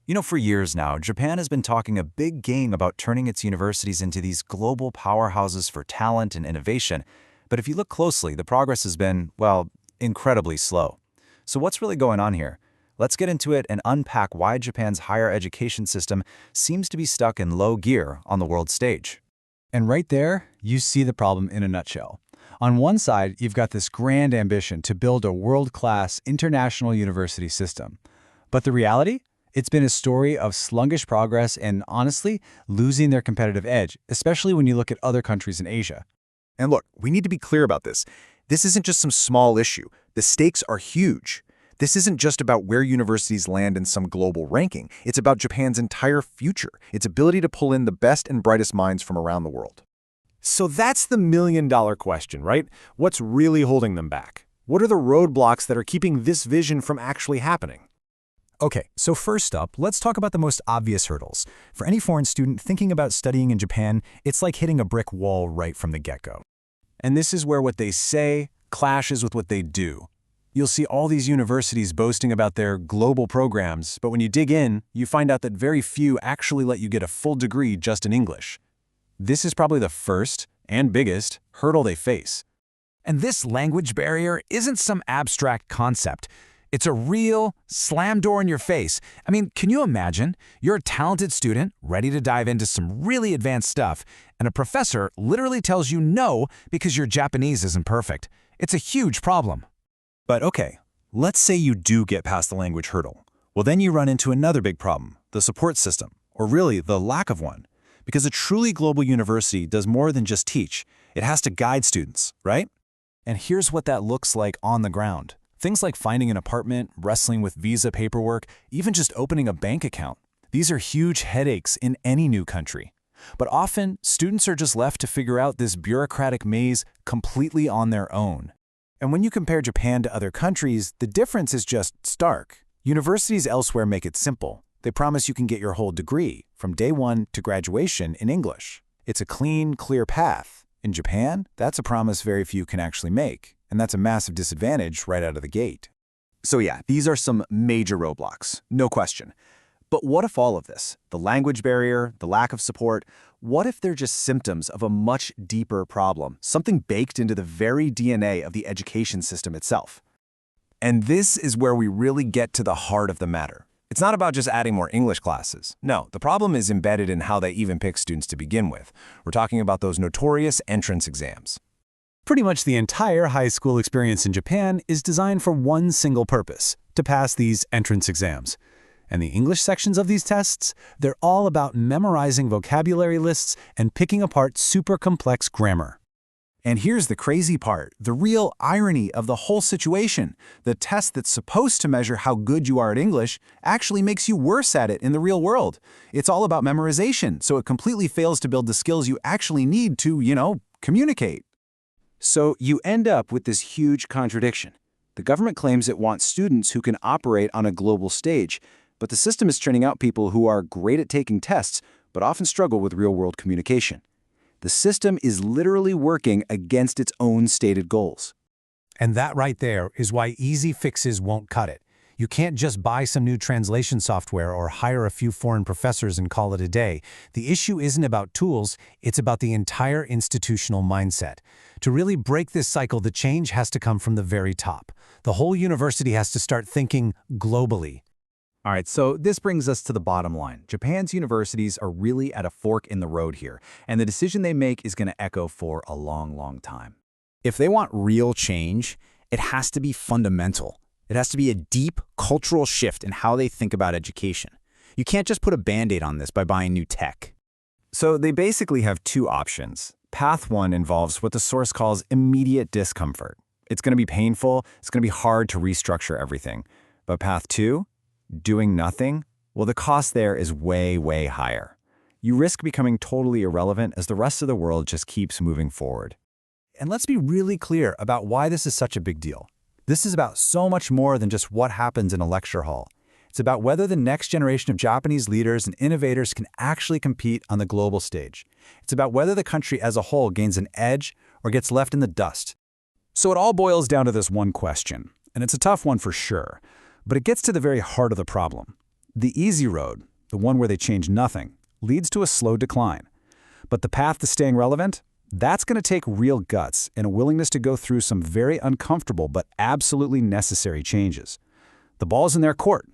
For years now, Japan has been talking a big game about turning its universities into these global powerhouses for talent and innovation. But if you look closely, the progress has been, well, incredibly slow. So what's really going on here? Let's get into it and unpack why Japan's higher education system seems to be stuck in low gear on the world stage. And right there, you see the problem in a nutshell. On one side, you've got this grand ambition to build a world-class international university system. But the reality? It's been a story of sluggish progress and, honestly, losing their competitive edge, especially when you look at other countries in Asia. And look, we need to be clear about this. This isn't just some small issue. The stakes are huge. This isn't just about where universities land in some global ranking. It's about Japan's entire future, its ability to pull in the best and brightest minds from around the world. So that's the million-dollar question, right? What's really holding them back? What are the roadblocks that are keeping this vision from actually happening? Okay, so first up, let's talk about the most obvious hurdles. For any foreign student thinking about studying in Japan, it's like hitting a brick wall right from the get-go. And this is where what they say clashes with what they do. You'll see all these universities boasting about their global programs, but when you dig in, you find out that very few actually let you get a full degree just in English. This is probably the first and biggest hurdle they face. And this language barrier isn't some abstract concept. It's a real slam door in your face. I mean, can you imagine? You're a talented student, ready to dive into some really advanced stuff, and a professor literally tells you no because your Japanese isn't perfect. It's a huge problem. But okay, let's say you do get past the language hurdle. Well, then you run into another big problem, the support system, or really the lack of one. Because a truly global university does more than just teach. It has to guide students, right? And here's what that looks like on the ground. Things like finding an apartment, wrestling with visa paperwork, even just opening a bank account. These are huge headaches in any new country. But often, students are just left to figure out this bureaucratic maze completely on their own. And when you compare Japan to other countries, the difference is just stark. Universities elsewhere make it simple. They promise you can get your whole degree, from day one to graduation, in English. It's a clean, clear path. In Japan, that's a promise very few can actually make. And that's a massive disadvantage right out of the gate. So yeah, these are some major roadblocks, no question. But what if all of this, the language barrier, the lack of support, what if they're just symptoms of a much deeper problem, something baked into the very DNA of the education system itself? And this is where we really get to the heart of the matter. It's not about just adding more English classes. No, the problem is embedded in how they even pick students to begin with. We're talking about those notorious entrance exams. Pretty much the entire high school experience in Japan is designed for one single purpose, to pass these entrance exams. And the English sections of these tests, they're all about memorizing vocabulary lists and picking apart super complex grammar. And here's the crazy part, the real irony of the whole situation. The test that's supposed to measure how good you are at English actually makes you worse at it in the real world. It's all about memorization, so it completely fails to build the skills you actually need to, communicate. So you end up with this huge contradiction. The government claims it wants students who can operate on a global stage, but the system is churning out people who are great at taking tests, but often struggle with real-world communication. The system is literally working against its own stated goals. And that right there is why easy fixes won't cut it. You can't just buy some new translation software or hire a few foreign professors and call it a day. The issue isn't about tools, it's about the entire institutional mindset. To really break this cycle, the change has to come from the very top. The whole university has to start thinking globally. All right, so this brings us to the bottom line. Japan's universities are really at a fork in the road here, and the decision they make is going to echo for a long, long time. If they want real change, it has to be fundamental. It has to be a deep cultural shift in how they think about education. You can't just put a Band-Aid on this by buying new tech. So they basically have two options. Path one involves what the source calls immediate discomfort. It's going to be painful, it's going to be hard to restructure everything. But path two? Doing nothing? Well, the cost there is way, way higher. You risk becoming totally irrelevant as the rest of the world just keeps moving forward. And let's be really clear about why this is such a big deal. This is about so much more than just what happens in a lecture hall. It's about whether the next generation of Japanese leaders and innovators can actually compete on the global stage. It's about whether the country as a whole gains an edge or gets left in the dust. So it all boils down to this one question, and it's a tough one for sure. But it gets to the very heart of the problem. The easy road, the one where they change nothing, leads to a slow decline. But the path to staying relevant? That's going to take real guts and a willingness to go through some very uncomfortable but absolutely necessary changes. The ball's in their court.